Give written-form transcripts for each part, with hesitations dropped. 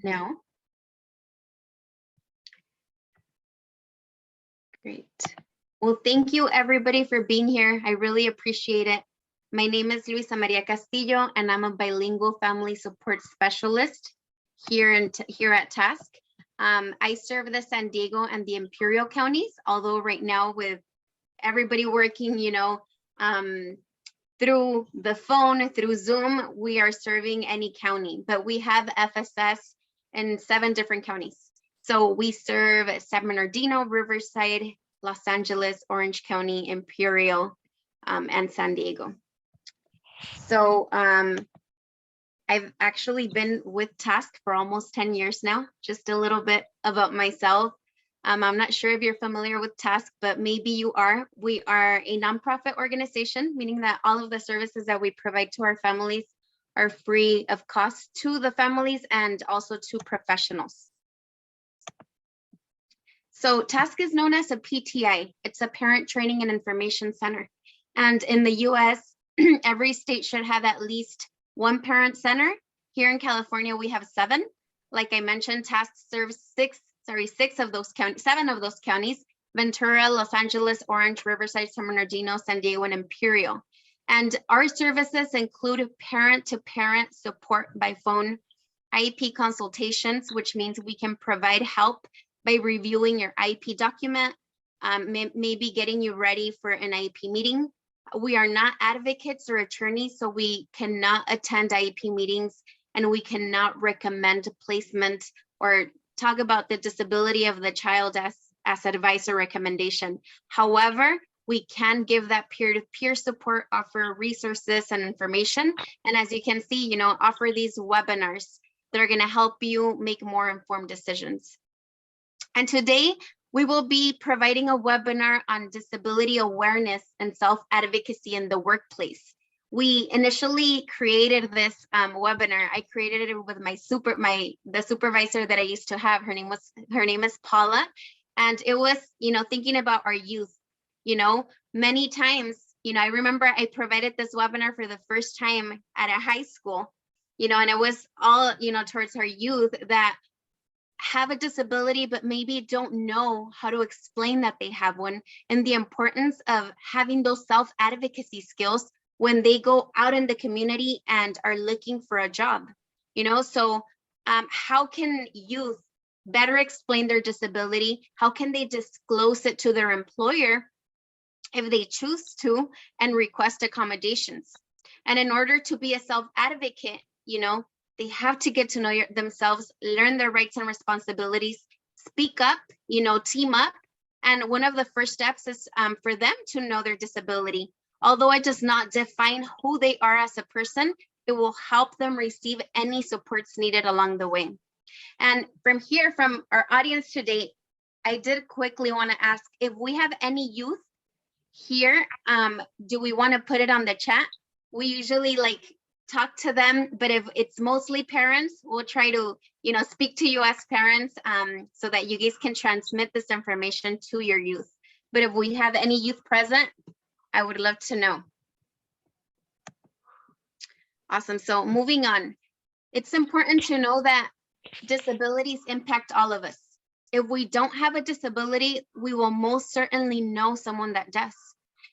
now. Great. Well, thank you everybody for being here. I really appreciate it. My name is Luisa Maria Castillo, and I'm a bilingual family support specialist here at TASC. I serve the San Diego and the Imperial counties, although right now with everybody working, through the phone, through Zoom, we are serving any county, but we have FSS in 7 different counties. So we serve San Bernardino, Riverside, Los Angeles, Orange County, Imperial, and San Diego. So I've actually been with TASC for almost 10 years now. Just a little bit about myself. I'm not sure if you're familiar with TASC, but maybe you are. We are a nonprofit organization, meaning that all of the services that we provide to our families are free of cost to the families and also to professionals. So TASC is known as a PTI. It's a Parent Training and Information Center. And in the US, every state should have at least 1 parent center. Here in California, we have 7. Like I mentioned, TASC serves 7 of those counties: Ventura, Los Angeles, Orange, Riverside, San Bernardino, San Diego, and Imperial. And our services include parent-to-parent support by phone, IEP consultations, which means we can provide help by reviewing your IEP document, maybe getting you ready for an IEP meeting. We are not advocates or attorneys, so we cannot attend IEP meetings, and we cannot recommend placement or talk about the disability of the child as advice or recommendation. However, we can give that peer-to-peer support, offer resources and information. And as you can see, offer these webinars that are going to help you make more informed decisions. And today we will be providing a webinar on disability awareness and self-advocacy in the workplace. We initially created this webinar. I created it with the supervisor that I used to have. Her name is Paula, and it was thinking about our youth. Many times, I remember I provided this webinar for the first time at a high school, and it was all towards our youth that have a disability but maybe don't know how to explain that they have one, and the importance of having those self-advocacy skills when they go out in the community and are looking for a job. So how can youth better explain their disability? How can they disclose it to their employer if they choose to, and request accommodations? And in order to be a self-advocate, they have to get to know themselves, learn their rights and responsibilities, speak up, team up. And one of the first steps is for them to know their disability. Although it does not define who they are as a person, it will help them receive any supports needed along the way. And from our audience today, I did quickly want to ask if we have any youth here. Do we want to put it on the chat? We usually talk to them, but if it's mostly parents, we'll try to speak to you as parents so that you guys can transmit this information to your youth. But if we have any youth present, I would love to know. Awesome. So moving on, it's important to know that disabilities impact all of us. If we don't have a disability, we will most certainly know someone that does.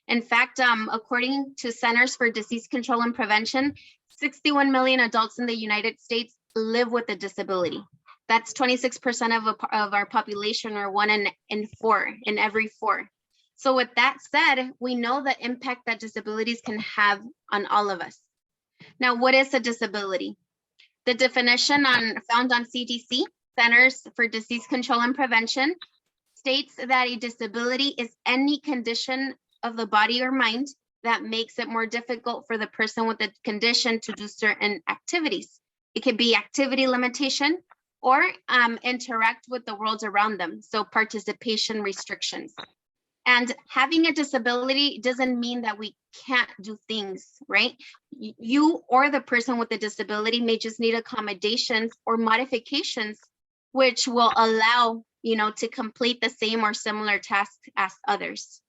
In fact, according to Centers for Disease Control and Prevention, 61 million adults in the United States live with a disability. That's 26% of our population, or 1 in every 4. So with that said, we know the impact that disabilities can have on all of us. Now, what is a disability? The definition found on CDC, Centers for Disease Control and Prevention, states that a disability is any condition of the body or mind that makes it more difficult for the person with the condition to do certain activities. It could be activity limitation or interact with the world around them, so participation restrictions. And having a disability doesn't mean that we can't do things, right? You or the person with the disability may just need accommodations or modifications, which will allow, to complete the same or similar tasks as others.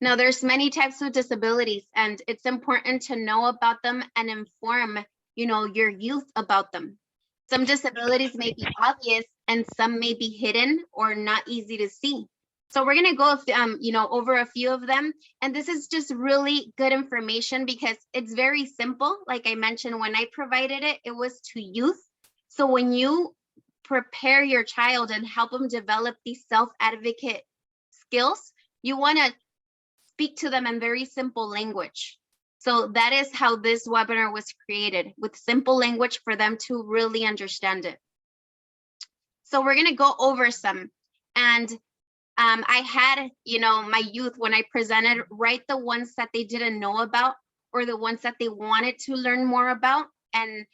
Now, there's many types of disabilities, and it's important to know about them and inform your youth about them. Some disabilities may be obvious and some may be hidden or not easy to see. So we're going to go over a few of them, and this is just really good information because it's very simple. Like I mentioned, when I provided it, it was to youth. So when you prepare your child and help them develop these self-advocate skills, you want to speak to them in very simple language. So that is how this webinar was created, with simple language for them to really understand it. So we're going to go over some. And I had, my youth, when I presented, write the ones that they didn't know about or the ones that they wanted to learn more about, and,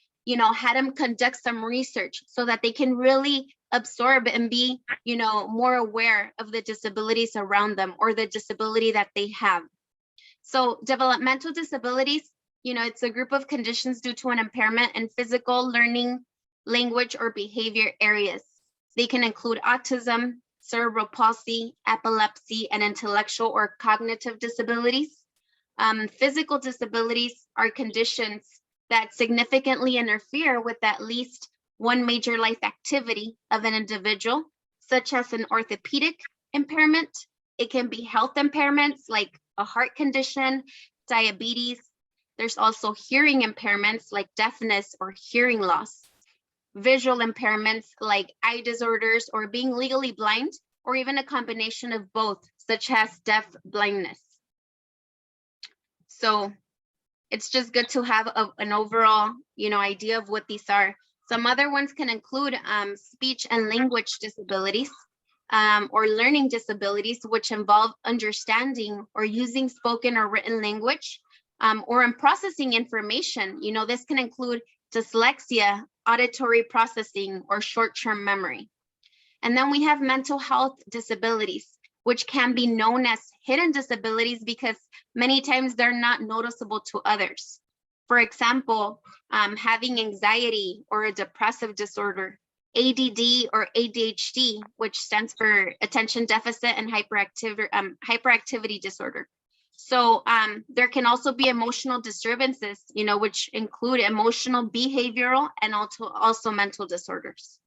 had them conduct some research so that they can really absorb and be, more aware of the disabilities around them or the disability that they have. So developmental disabilities, it's a group of conditions due to an impairment in physical, learning, language, or behavior areas. They can include autism, cerebral palsy, epilepsy, and intellectual or cognitive disabilities. Physical disabilities are conditions that significantly interfere with at least one major life activity of an individual, such as an orthopedic impairment. It can be health impairments like a heart condition, diabetes. There's also hearing impairments like deafness or hearing loss. Visual impairments like eye disorders or being legally blind, or even a combination of both, such as deaf blindness. So it's just good to have an overall, idea of what these are. Some other ones can include speech and language disabilities, or learning disabilities, which involve understanding or using spoken or written language, or in processing information. This can include dyslexia, auditory processing, or short-term memory. And then we have mental health disabilities, which can be known as hidden disabilities because many times they're not noticeable to others. For example, having anxiety or a depressive disorder, ADD or ADHD, which stands for attention deficit and hyperactivity disorder. So there can also be emotional disturbances, which include emotional, behavioral, and also mental disorders.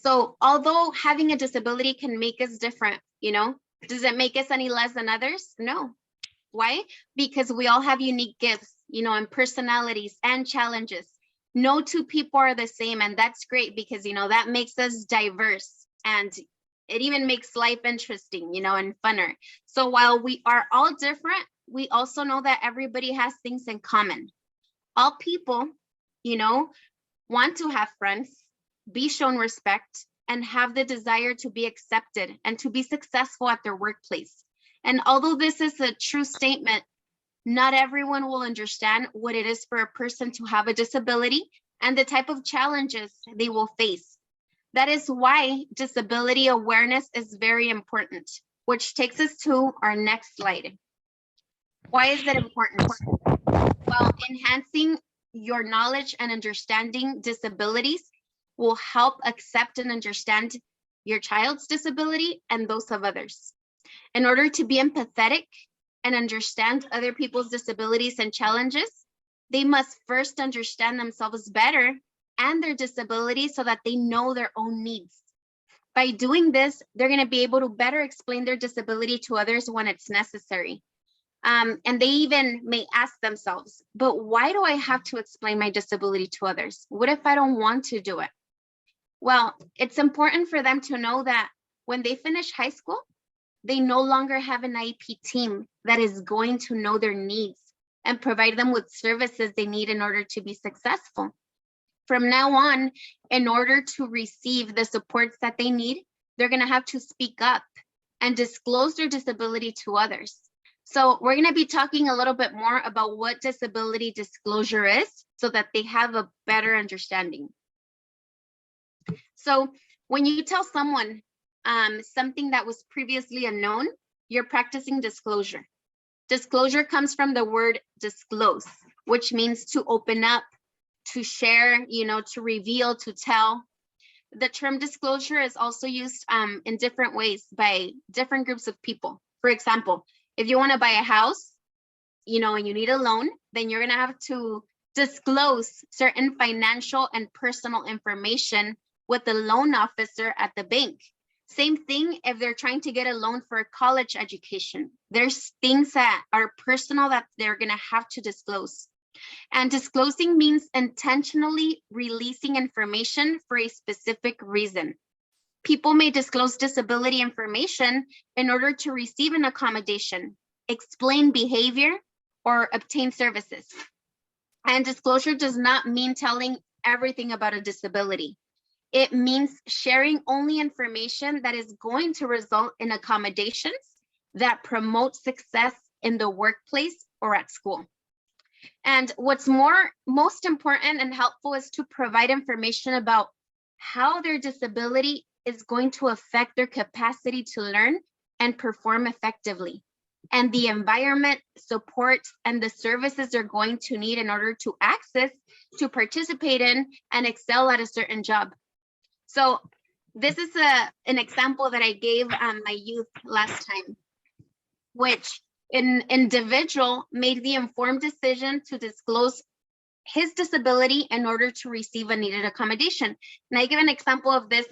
So although having a disability can make us different, does it make us any less than others? No. Why? Because we all have unique gifts, and personalities and challenges. No two people are the same, and that's great because, that makes us diverse, and it even makes life interesting, and funner. So while we are all different, we also know that everybody has things in common. All people, want to have friends, be shown respect, and have the desire to be accepted and to be successful at their workplace. And although this is a true statement, not everyone will understand what it is for a person to have a disability and the type of challenges they will face. That is why disability awareness is very important, which takes us to our next slide. Why is it important? Well, enhancing your knowledge and understanding disabilities will help accept and understand your child's disability and those of others. In order to be empathetic and understand other people's disabilities and challenges, they must first understand themselves better and their disabilities so that they know their own needs. By doing this, they're going to be able to better explain their disability to others when it's necessary. And they even may ask themselves, but why do I have to explain my disability to others? What if I don't want to do it? Well, it's important for them to know that when they finish high school, they no longer have an IEP team that is going to know their needs and provide them with services they need in order to be successful. From now on, in order to receive the supports that they need, they're going to have to speak up and disclose their disability to others. So we're going to be talking a little bit more about what disability disclosure is so that they have a better understanding. So when you tell someone something that was previously unknown, you're practicing disclosure. Disclosure comes from the word disclose, which means to open up, to share, to reveal, to tell. The term disclosure is also used in different ways by different groups of people. For example, if you want to buy a house, and you need a loan, then you're gonna have to disclose certain financial and personal information with the loan officer at the bank. Same thing if they're trying to get a loan for a college education. There's things that are personal that they're gonna have to disclose. And disclosing means intentionally releasing information for a specific reason. People may disclose disability information in order to receive an accommodation, explain behavior, or obtain services. And disclosure does not mean telling everything about a disability. It means sharing only information that is going to result in accommodations that promote success in the workplace or at school. And what's most important and helpful is to provide information about how their disability is going to affect their capacity to learn and perform effectively, and the environment, support, and the services they're going to need in order to access, to participate in, and excel at a certain job. So this is an example that I gave my youth last time, which an individual made the informed decision to disclose his disability in order to receive a needed accommodation. And I give an example of this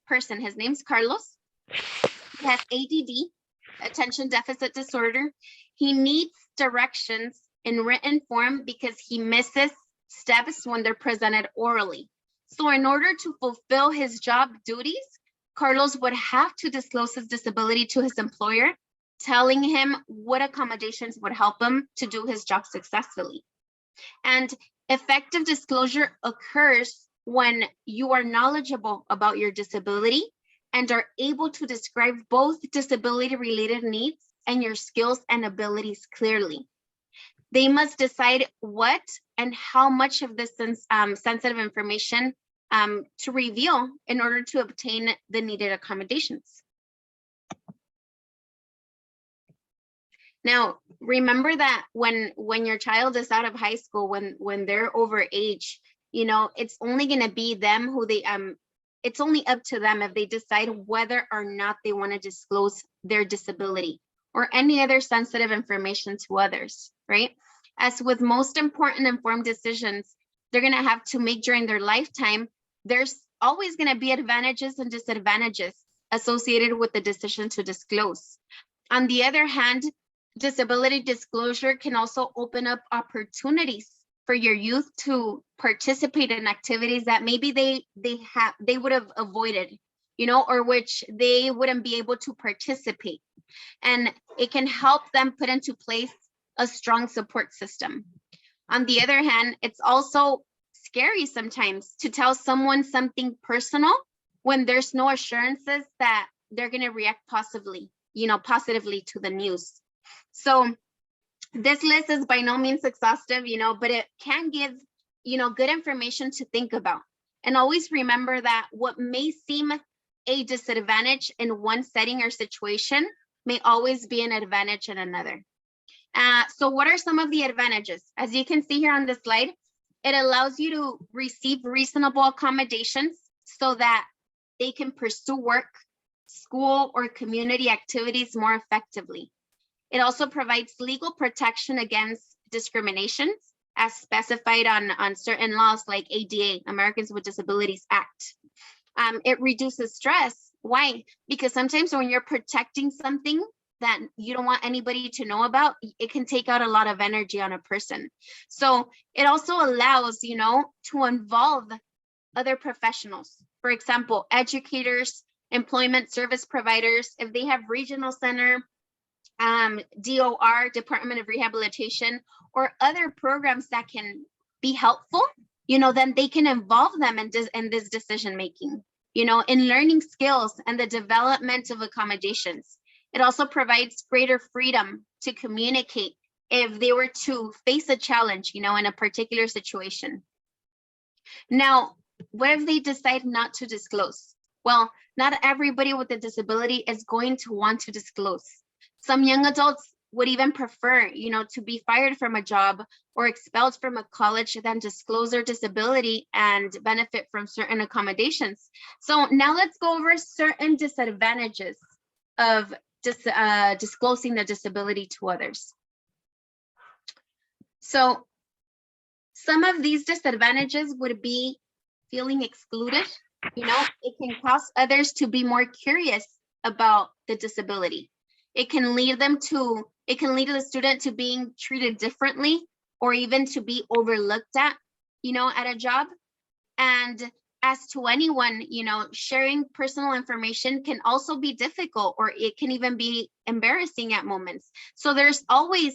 person. His name's Carlos. He has ADD, attention deficit disorder. He needs directions in written form because he misses steps when they're presented orally. So in order to fulfill his job duties, Carlos would have to disclose his disability to his employer, telling him what accommodations would help him to do his job successfully. And effective disclosure occurs when you are knowledgeable about your disability and are able to describe both disability-related needs and your skills and abilities clearly. They must decide what and how much of this sensitive information to reveal in order to obtain the needed accommodations. Now, remember that when your child is out of high school, when they're over age, it's only going to be them who it's only up to them if they decide whether or not they want to disclose their disability or any other sensitive information to others, right? As with most important informed decisions they're going to have to make during their lifetime, there's always going to be advantages and disadvantages associated with the decision to disclose. On the other hand, disability disclosure can also open up opportunities for your youth to participate in activities that maybe they would have avoided, or which they wouldn't be able to participate. And it can help them put into place a strong support system. On the other hand, it's also scary sometimes to tell someone something personal when there's no assurances that they're going to react positively to the news. So this list is by no means exhaustive, but it can give, good information to think about. And always remember that what may seem a disadvantage in one setting or situation may always be an advantage in another. So what are some of the advantages? As you can see here on the slide, it allows you to receive reasonable accommodations so that they can pursue work, school, or community activities more effectively. It also provides legal protection against discriminations as specified on certain laws like ADA, Americans with Disabilities Act. It reduces stress. Why? Because sometimes when you're protecting something that you don't want anybody to know about, it can take out a lot of energy on a person. So it also allows, to involve other professionals. For example, educators, employment service providers, if they have regional center, DOR, Department of Rehabilitation, or other programs that can be helpful, then they can involve them in this decision making, in learning skills and the development of accommodations. It also provides greater freedom to communicate if they were to face a challenge, in a particular situation. Now, what if they decide not to disclose? Well, not everybody with a disability is going to want to disclose. Some young adults would even prefer, to be fired from a job or expelled from a college than disclose their disability and benefit from certain accommodations. So now let's go over certain disadvantages of disclosing the disability to others. So some of these disadvantages would be feeling excluded. It can cause others to be more curious about the disability. It can lead the student to being treated differently, or even to be overlooked at a job. And as to anyone, sharing personal information can also be difficult, or it can even be embarrassing at moments. So there's always,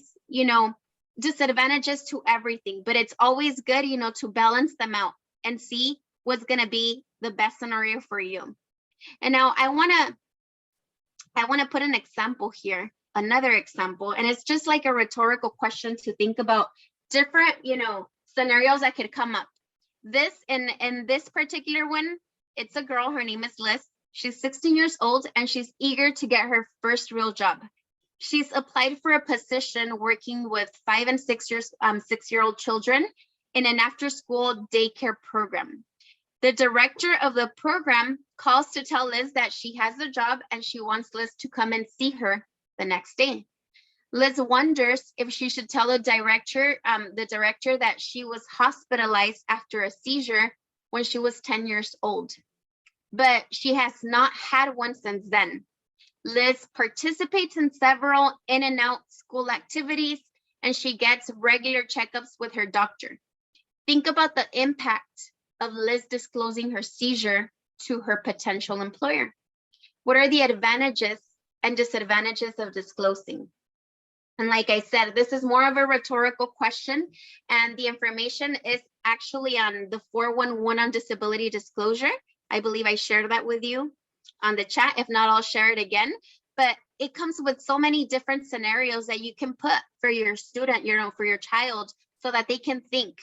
disadvantages to everything, but it's always good, to balance them out and see what's going to be the best scenario for you. And now I want to put an example here, another example, and it's just like a rhetorical question to think about different, scenarios that could come up. This in this particular one, it's a girl, her name is Liz. She's 16 years old and she's eager to get her first real job. She's applied for a position working with 5 and 6-year-old children in an after-school daycare program. The director of the program calls to tell Liz that she has the job and she wants Liz to come and see her the next day. Liz wonders if she should tell the director that she was hospitalized after a seizure when she was 10 years old, but she has not had one since then. Liz participates in several in and out school activities, and she gets regular checkups with her doctor. Think about the impact of Liz disclosing her seizure to her potential employer. What are the advantages and disadvantages of disclosing? And like I said, this is more of a rhetorical question, and the information is actually on the 411 on disability disclosure. I believe I shared that with you on the chat. If not, I'll share it again. But it comes with so many different scenarios that you can put for your student, for your child, so that they can think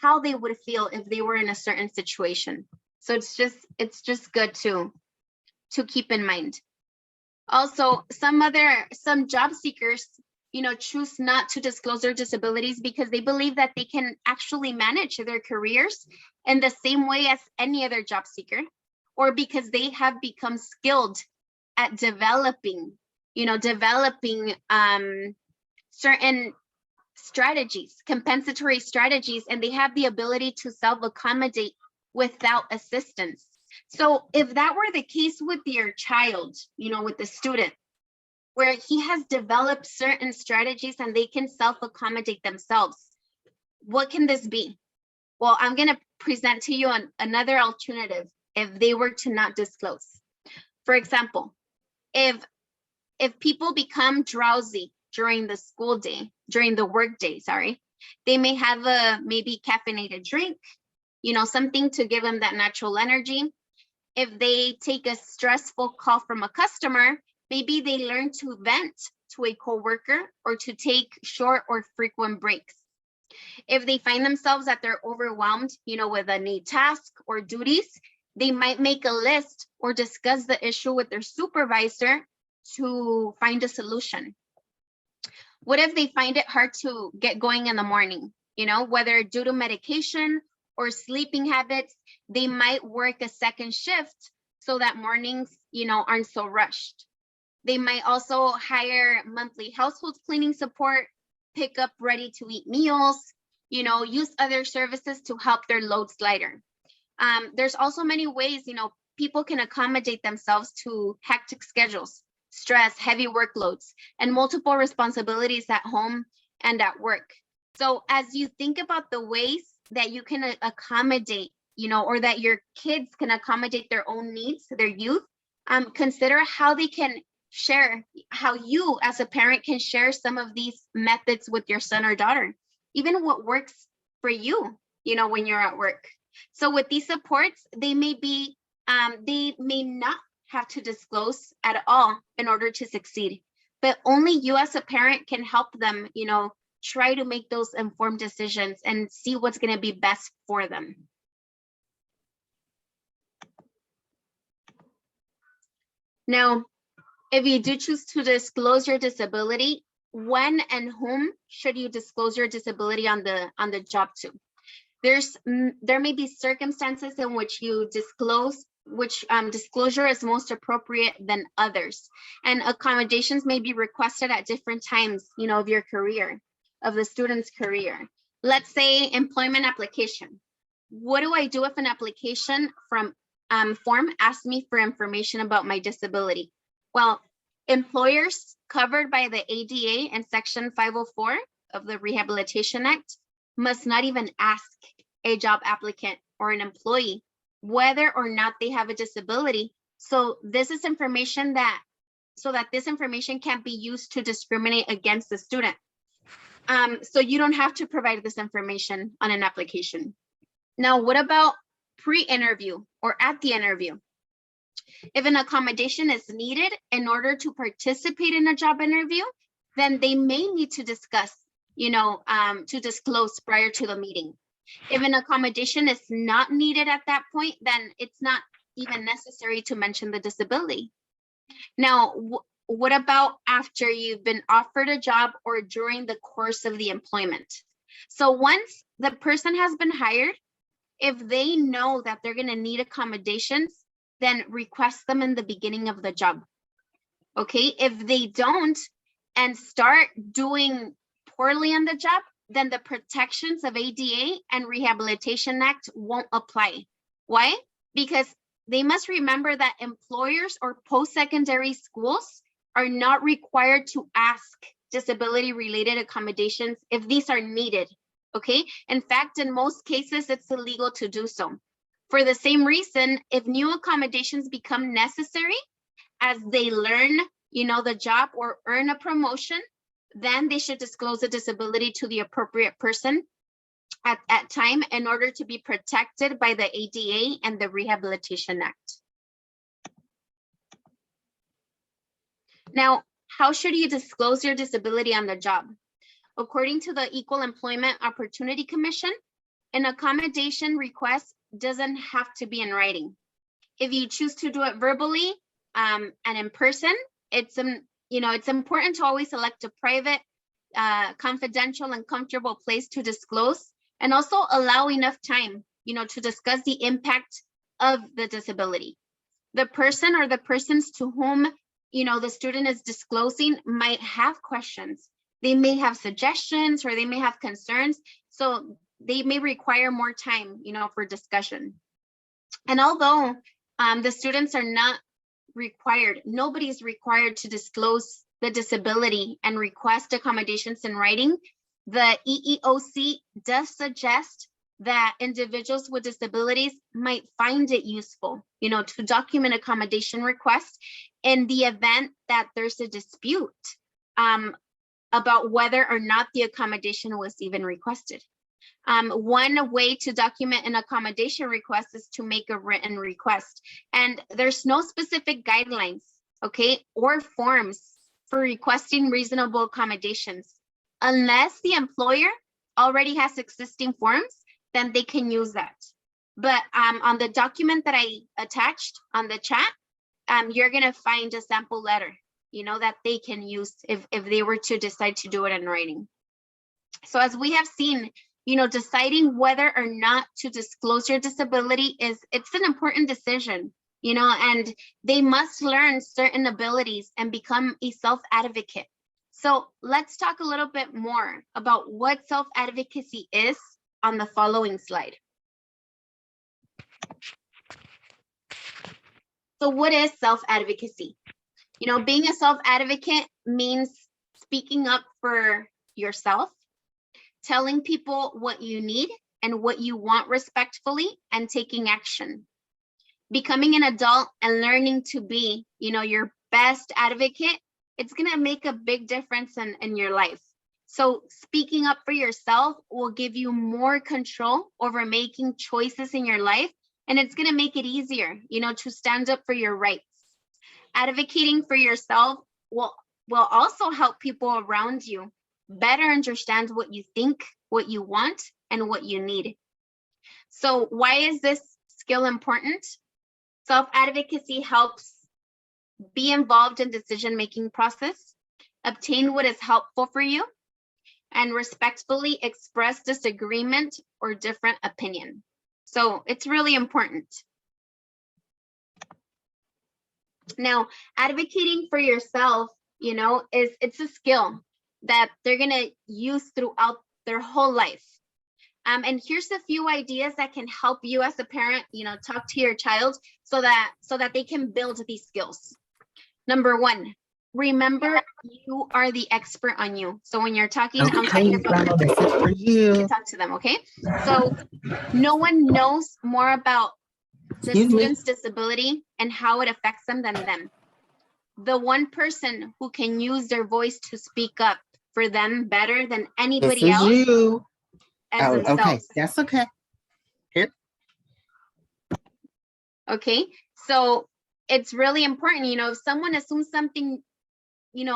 how they would feel if they were in a certain situation. So it's just good to keep in mind. Also, some job seekers, choose not to disclose their disabilities because they believe that they can actually manage their careers in the same way as any other job seeker, or because they have become skilled at developing certain strategies, compensatory strategies, and they have the ability to self-accommodate without assistance. So if that were the case with your child, with the student, where he has developed certain strategies and they can self-accommodate themselves, what can this be? Well, I'm going to present to you another alternative if they were to not disclose. For example, if people become drowsy during the school day, during the work day, they may have a maybe caffeinated drink, something to give them that natural energy. If they take a stressful call from a customer, maybe they learn to vent to a coworker or to take short or frequent breaks. If they find themselves that they're overwhelmed, with a new task or duties, they might make a list or discuss the issue with their supervisor to find a solution. What if they find it hard to get going in the morning? Whether due to medication or sleeping habits, they might work a second shift so that mornings, aren't so rushed. They might also hire monthly household cleaning support, pick up ready-to-eat meals, use other services to help their loads lighter. There's also many ways, people can accommodate themselves to hectic schedules, stress, heavy workloads, and multiple responsibilities at home and at work. So as you think about the ways that you can accommodate, or that your kids can accommodate their own needs, their youth, consider how they can share, how you as a parent can share some of these methods with your son or daughter, even what works for you, when you're at work. So with these supports, they may not have to disclose at all in order to succeed, but only you as a parent can help them, try to make those informed decisions and see what's going to be best for them. Now, if you do choose to disclose your disability, when and whom should you disclose your disability on the job to? There may be circumstances in which you disclose which disclosure is most appropriate than others, and accommodations may be requested at different times, of your career. of the student's career. Let's say employment application. What do I do if an application form asks me for information about my disability? Well, employers covered by the ADA and Section 504 of the Rehabilitation Act must not even ask a job applicant or an employee whether or not they have a disability. So this is information so that this information can't be used to discriminate against the student. So you don't have to provide this information on an application. Now, what about pre-interview or at the interview? If an accommodation is needed in order to participate in a job interview, then they may need to discuss, to disclose prior to the meeting. If an accommodation is not needed at that point, then it's not even necessary to mention the disability. Now, what about after you've been offered a job or during the course of the employment? So once the person has been hired, if they know that they're going to need accommodations, then request them in the beginning of the job. Okay, if they don't and start doing poorly on the job, then the protections of ADA and Rehabilitation Act won't apply. Why? Because they must remember that employers or post-secondary schools are not required to ask disability-related accommodations if these are needed, okay? In fact, in most cases, it's illegal to do so. For the same reason, if new accommodations become necessary as they learn, the job or earn a promotion, then they should disclose a disability to the appropriate person at time in order to be protected by the ADA and the Rehabilitation Act. Now, how should you disclose your disability on the job? According to the Equal Employment Opportunity Commission, an accommodation request doesn't have to be in writing. If you choose to do it verbally and in person, it's important to always select a private, confidential, and comfortable place to disclose, and also allow enough time, to discuss the impact of the disability. The person or the persons to whom, the student is disclosing might have questions. They may have suggestions or they may have concerns. So they may require more time, for discussion. And although the students are not required, nobody's required to disclose the disability and request accommodations in writing, the EEOC does suggest that individuals with disabilities might find it useful, to document accommodation requests in the event that there's a dispute about whether or not the accommodation was even requested. One way to document an accommodation request is to make a written request. And there's no specific guidelines, okay, or forms for requesting reasonable accommodations. Unless the employer already has existing forms, then they can use that. But on the document that I attached on the chat, you're gonna find a sample letter, that they can use if they were to decide to do it in writing. So as we have seen, deciding whether or not to disclose your disability it's an important decision, and they must learn certain abilities and become a self-advocate. So let's talk a little bit more about what self-advocacy is on the following slide. So what is self-advocacy? Being a self-advocate means speaking up for yourself, telling people what you need and what you want respectfully, and taking action. Becoming an adult and learning to be, your best advocate, it's gonna make a big difference in your life. So speaking up for yourself will give you more control over making choices in your life, and it's gonna make it easier, to stand up for your rights. Advocating for yourself will also help people around you better understand what you think, what you want, and what you need. So why is this skill important? Self-advocacy helps be involved in decision-making process, obtain what is helpful for you, and respectfully express disagreement or different opinion. So it's really important. Now, advocating for yourself, it's a skill. that they're going to use throughout their whole life. And here's a few ideas that can help you as a parent, talk to your child so that they can build these skills. Number one, remember you are the expert on you. So when you're talking, I'm talking about this is for you. Talk to them, okay? So no one knows more about the student's disability and how it affects them than them. The one person who can use their voice to speak up for them better than anybody else. You. As themselves. Okay, that's okay. Here. Okay, so it's really important, if someone assumes something,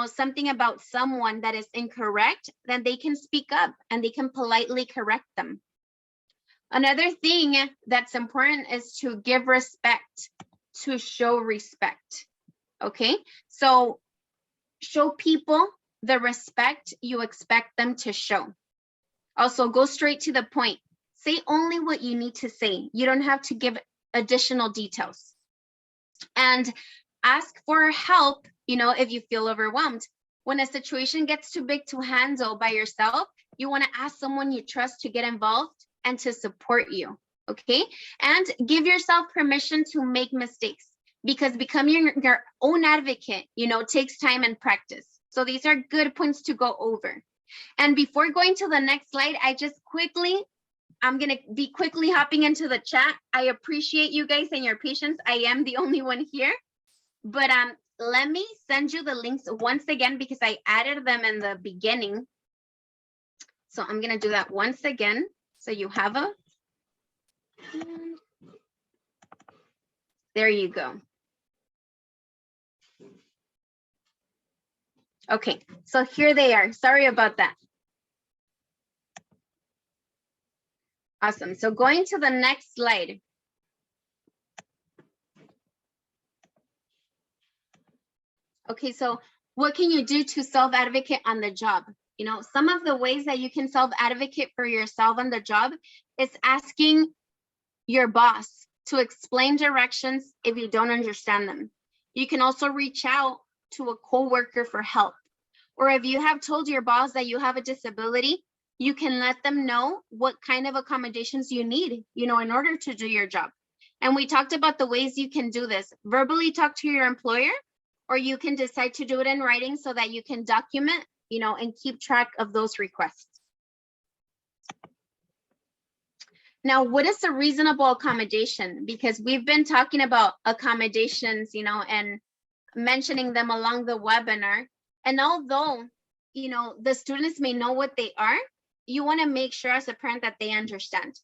something about someone that is incorrect, then they can speak up and they can politely correct them. Another thing that's important is to give respect, to show respect. Okay, so show people the respect you expect them to show. Also, go straight to the point. Say only what you need to say. You don't have to give additional details. And ask for help, if you feel overwhelmed. When a situation gets too big to handle by yourself, you want to ask someone you trust to get involved and to support you, okay? And give yourself permission to make mistakes, because becoming your own advocate, takes time and practice. So these are good points to go over. And before going to the next slide, I'm going to be quickly hopping into the chat. I appreciate you guys and your patience. I am the only one here, but let me send you the links once again because I added them in the beginning. So I'm going to do that once again. So you have there you go. Okay, so here they are. Sorry about that. Awesome. So going to the next slide. Okay, so what can you do to self-advocate on the job? Some of the ways that you can self-advocate for yourself on the job is asking your boss to explain directions if you don't understand them. You can also reach out to a coworker for help. Or if you have told your boss that you have a disability, you can let them know what kind of accommodations you need, in order to do your job. And we talked about the ways you can do this. Verbally talk to your employer, or you can decide to do it in writing so that you can document, and keep track of those requests. Now, what is a reasonable accommodation? Because we've been talking about accommodations, and mentioning them along the webinar. And although, the students may know what they are, you want to make sure as a parent that they understand.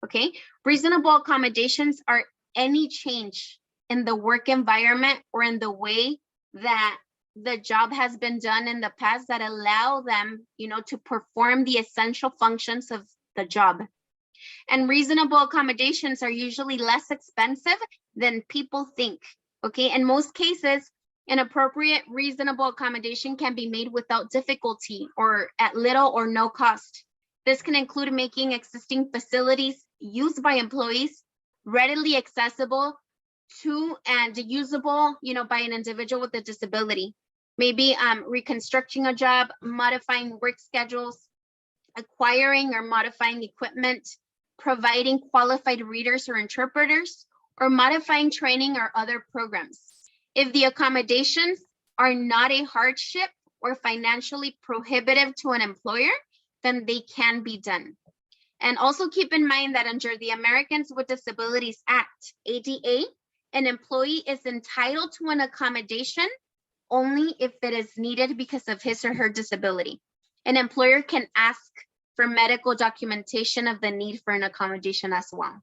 Okay, reasonable accommodations are any change in the work environment or in the way that the job has been done in the past that allow them, to perform the essential functions of the job. And reasonable accommodations are usually less expensive than people think. Okay, in most cases, an appropriate reasonable accommodation can be made without difficulty or at little or no cost. This can include making existing facilities used by employees readily accessible to and usable, by an individual with a disability. Maybe reconstructing a job, modifying work schedules, acquiring or modifying equipment, providing qualified readers or interpreters, or modifying training or other programs. If the accommodations are not a hardship or financially prohibitive to an employer, then they can be done. And also keep in mind that under the Americans with Disabilities Act, ADA, an employee is entitled to an accommodation only if it is needed because of his or her disability. An employer can ask for medical documentation of the need for an accommodation as well.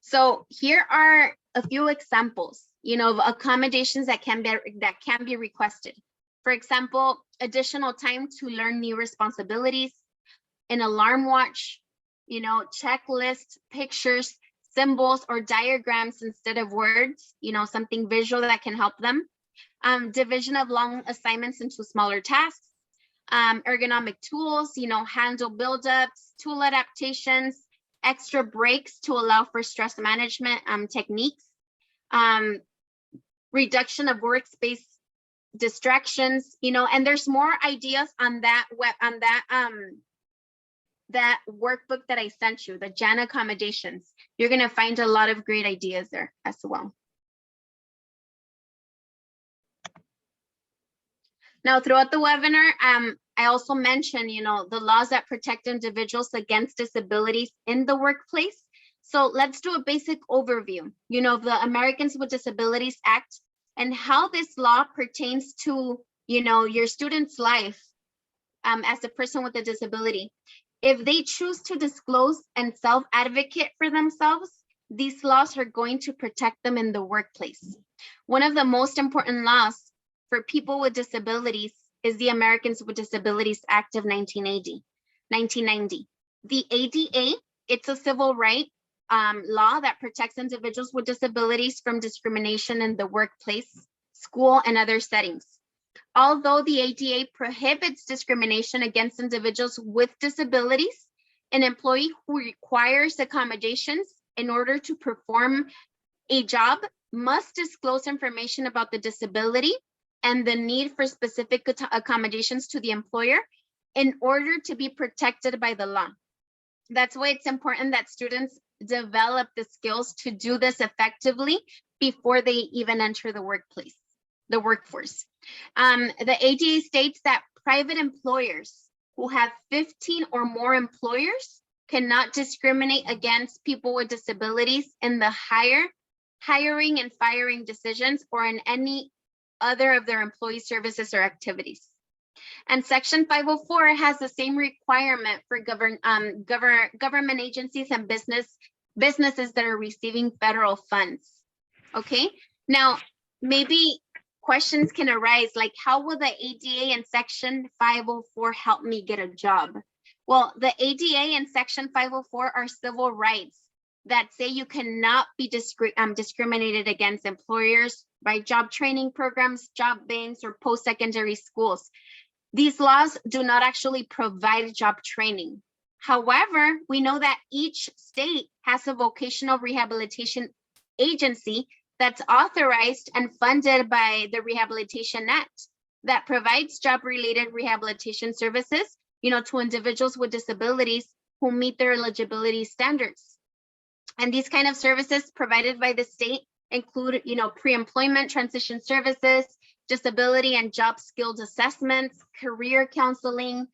So here are a few examples, of accommodations that can be requested. For example, additional time to learn new responsibilities, an alarm watch, checklists, pictures, symbols, or diagrams instead of words, something visual that can help them. Division of long assignments into smaller tasks, ergonomic tools, handle buildups, tool adaptations, extra breaks to allow for stress management techniques, reduction of workspace distractions, and there's more ideas on that that workbook that I sent you, the Jan Accommodations. You're going to find a lot of great ideas there as well. Now, throughout the webinar, I also mentioned, the laws that protect individuals against disabilities in the workplace. So let's do a basic overview, of the Americans with Disabilities Act and how this law pertains to, your student's life as a person with a disability. If they choose to disclose and self-advocate for themselves, these laws are going to protect them in the workplace. One of the most important laws for people with disabilities is the Americans with Disabilities Act of 1990. The ADA, it's a civil right law that protects individuals with disabilities from discrimination in the workplace, school, and other settings. Although the ADA prohibits discrimination against individuals with disabilities, an employee who requires accommodations in order to perform a job must disclose information about the disability and the need for specific accommodations to the employer in order to be protected by the law. That's why it's important that students develop the skills to do this effectively before they even enter the workforce. The ADA states that private employers who have 15 or more employers cannot discriminate against people with disabilities in the hiring and firing decisions or in any other of their employee services or activities. And Section 504 has the same requirement for government agencies and businesses that are receiving federal funds. Okay, now maybe questions can arise like, how will the ADA and Section 504 help me get a job? Well, the ADA and Section 504 are civil rights that say you cannot be discriminated against employers by job training programs, job banks, or post-secondary schools. These laws do not actually provide job training. However, we know that each state has a vocational rehabilitation agency that's authorized and funded by the Rehabilitation Act that provides job-related rehabilitation services, to individuals with disabilities who meet their eligibility standards. And these kind of services provided by the state include, pre-employment transition services, disability and job skills assessments, career counseling,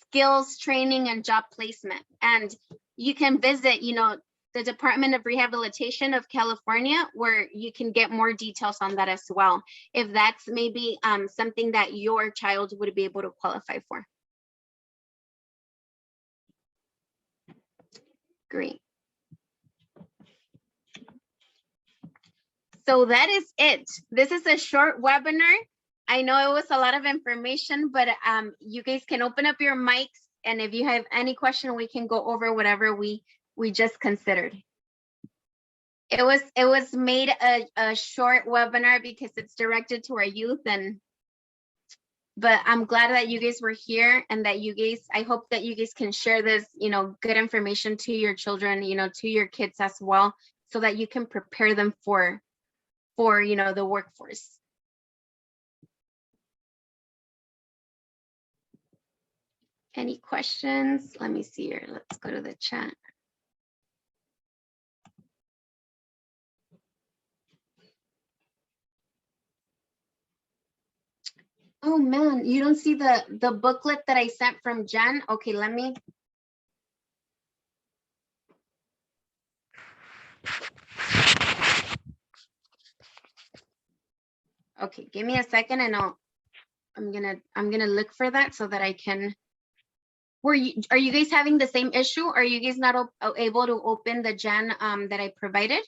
skills training, and job placement. And you can visit, the Department of Rehabilitation of California, where you can get more details on that as well, if that's maybe something that your child would be able to qualify for. Great. So that is it. This is a short webinar. I know it was a lot of information, but you guys can open up your mics, and if you have any question, we can go over whatever we just considered. It was made a short webinar because it's directed to our youth, but I'm glad that you guys were here and that I hope that you guys can share this, good information to your children, to your kids as well, so that you can prepare them for the workforce. Any questions? Let me see here. Let's go to the chat. Oh man, you don't see the booklet that I sent from Jen? Okay, let me. Okay, give me a second and I'm gonna look for that so that I can. Are you guys having the same issue? Are you guys not able to open the Jen that I provided?